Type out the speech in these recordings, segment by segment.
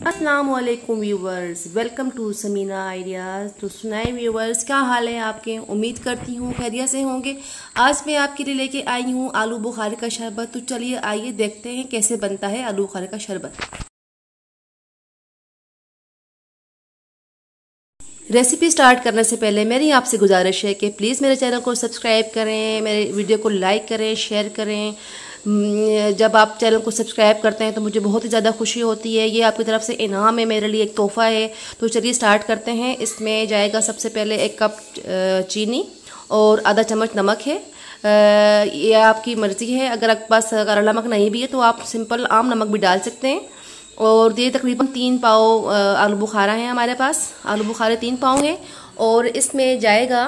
अस्सलामुअलैकुम viewers, welcome to Sameena ideas. तो सुनाए व्यूवर्स, क्या हाल है आपके? उम्मीद करती हूँ खैरियत से होंगे। आज मैं आपके लिए लेके आई हूँ आलू बुखारे का शरबत। तो चलिए आइए देखते हैं कैसे बनता है आलू बुखारे का शरबत। रेसिपी स्टार्ट करने से पहले मेरी आपसे गुजारिश है कि प्लीज़ मेरे चैनल को सब्सक्राइब करें, मेरे वीडियो को लाइक करें, शेयर करें। जब आप चैनल को सब्सक्राइब करते हैं तो मुझे बहुत ही ज़्यादा खुशी होती है। ये आपकी तरफ से इनाम है, मेरे लिए एक तोहफ़ा है। तो चलिए स्टार्ट करते हैं। इसमें जाएगा सबसे पहले 1 कप चीनी और आधा चम्मच नमक है। ये आपकी मर्ज़ी है। अगर आपके पास काला नमक नहीं भी है तो आप सिंपल आम नमक भी डाल सकते हैं। और ये तकरीबन 3 पाव आलू बुखारा है हमारे पास। आलू बुखारे 3 पाव हैं। और इसमें जाएगा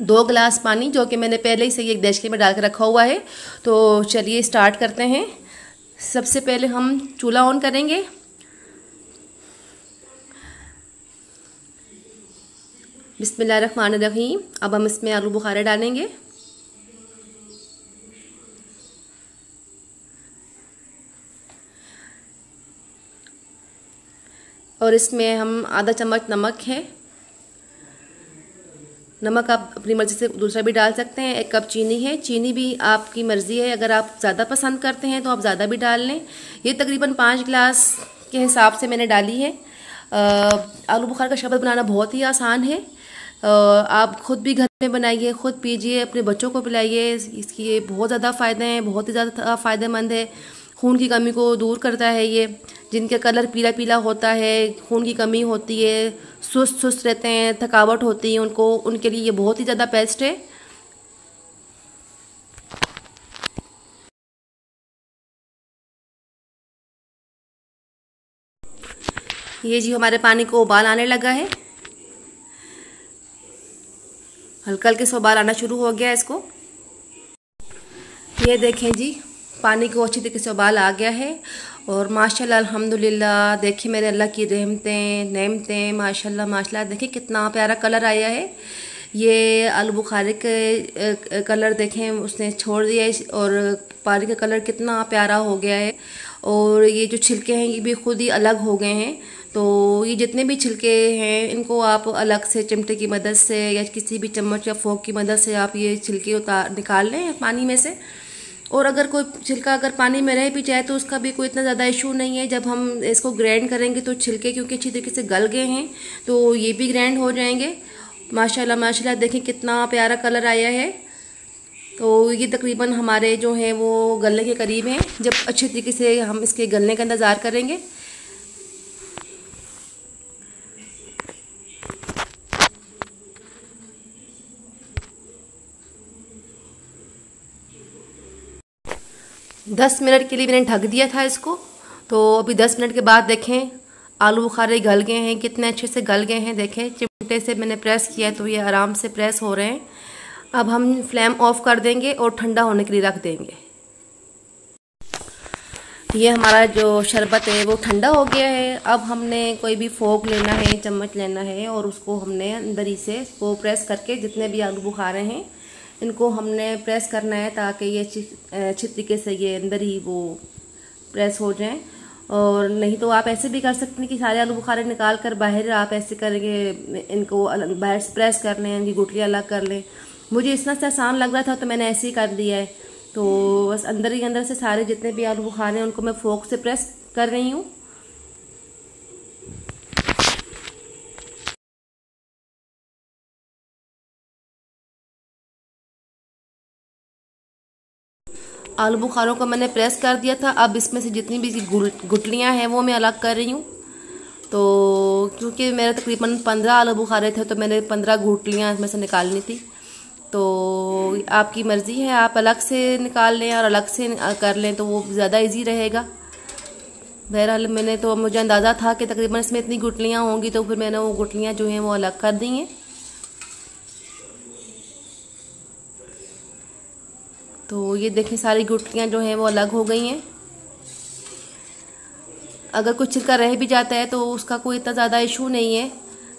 2 गिलास पानी, जो कि मैंने पहले ही से एक देचके में डाल के रखा हुआ है। तो चलिए स्टार्ट करते हैं। सबसे पहले हम चूल्हा ऑन करेंगे। बिस्मिल्लाहिर्रहमानिर्रहीम। अब हम इसमें आलू बुखारे डालेंगे। और इसमें हम आधा चम्मच नमक है। नमक आप अपनी मर्ज़ी से दूसरा भी डाल सकते हैं। 1 कप चीनी है। चीनी भी आपकी मर्ज़ी है, अगर आप ज़्यादा पसंद करते हैं तो आप ज़्यादा भी डाल लें। ये तकरीबन 5 गिलास के हिसाब से मैंने डाली है। आलू बुखारा का शरबत बनाना बहुत ही आसान है। आप ख़ुद भी घर में बनाइए, ख़ुद पीजिए, अपने बच्चों को पिलाइए। इसकी बहुत ज़्यादा फ़ायदे हैं, बहुत ही ज़्यादा फ़ायदेमंद है। खून की कमी को दूर करता है ये। जिनका कलर पीला पीला होता है, खून की कमी होती है, सुस्त सुस्त रहते हैं, थकावट होती है उनको, उनके लिए ये बहुत ही ज़्यादा बेस्ट है। ये जी हमारे पानी को उबाल आने लगा है। हल्का हल्के से उबाल आना शुरू हो गया है इसको। ये देखें जी, पानी को अच्छी तरीके से उबाल आ गया है। और माशाल्लाह अल्हम्दुलिल्लाह, देखिए मेरे अल्लाह की रहमतें नेमतें, माशाल्लाह माशाल्लाह। देखिए कितना प्यारा कलर आया है। ये आलू बुखारे के कलर देखें उसने छोड़ दिया है। और पानी का कलर कितना प्यारा हो गया है। और ये जो छिलके हैं ये भी खुद ही अलग हो गए हैं। तो ये जितने भी छिलके हैं इनको आप अलग से चिमटे की मदद से या किसी भी चम्मच या फोक की मदद से आप ये छिलके निकाल लें पानी में से। और अगर कोई छिलका अगर पानी में रह भी जाए तो उसका भी कोई इतना ज़्यादा इशू नहीं है। जब हम इसको ग्राइंड करेंगे तो छिलके क्योंकि अच्छी तरीके से गल गए हैं तो ये भी ग्राइंड हो जाएंगे। माशाल्लाह माशाल्लाह, देखें कितना प्यारा कलर आया है। तो ये तकरीबन हमारे जो हैं वो गलने के करीब हैं। जब अच्छे तरीके से हम इसके गलने का इंतज़ार करेंगे। दस मिनट के लिए मैंने ढक दिया था इसको। तो अभी 10 मिनट के बाद देखें आलू बुखारे गल गए हैं, कितने अच्छे से गल गए हैं। देखें चिमटे से मैंने प्रेस किया तो ये आराम से प्रेस हो रहे हैं। अब हम फ्लेम ऑफ कर देंगे और ठंडा होने के लिए रख देंगे। ये हमारा जो शरबत है वो ठंडा हो गया है। अब हमने कोई भी फोक लेना है, चम्मच लेना है और उसको हमने अंदर ही से इसको प्रेस करके जितने भी आलू बुखारे हैं इनको हमने प्रेस करना है ताकि ये अच्छी तरीके से ये अंदर ही वो प्रेस हो जाएं। और नहीं तो आप ऐसे भी कर सकते हैं कि सारे आलू बुखारे निकाल कर बाहर आप ऐसे करेंगे, इनको बाहर से प्रेस कर लें, इनकी गुठलियाँ अलग कर लें। मुझे इतना से आसान लग रहा था तो मैंने ऐसे ही कर दिया है। तो बस अंदर ही अंदर से सारे जितने भी आलू बुखारे हैं उनको मैं फोक से प्रेस कर रही हूँ। आलू बुखारों को मैंने प्रेस कर दिया था। अब इसमें से जितनी भी गुठलियाँ हैं वो मैं अलग कर रही हूँ। तो क्योंकि मेरे तकरीबन 15 आलू बुखारे थे तो मैंने 15 गुठलियाँ इसमें से निकालनी थी। तो आपकी मर्ज़ी है, आप अलग से निकाल लें और अलग से कर लें तो वो ज़्यादा इजी रहेगा। बहरहाल मुझे अंदाज़ा था कि तकरीबन इसमें इतनी गुठलियाँ होंगी तो फिर मैंने वो गुठलियाँ जो हैं वो अलग कर दी हैं। तो ये देखें सारी गुठलियाँ जो हैं वो अलग हो गई हैं। अगर कुछ छिलका रह भी जाता है तो उसका कोई इतना ज़्यादा इशू नहीं है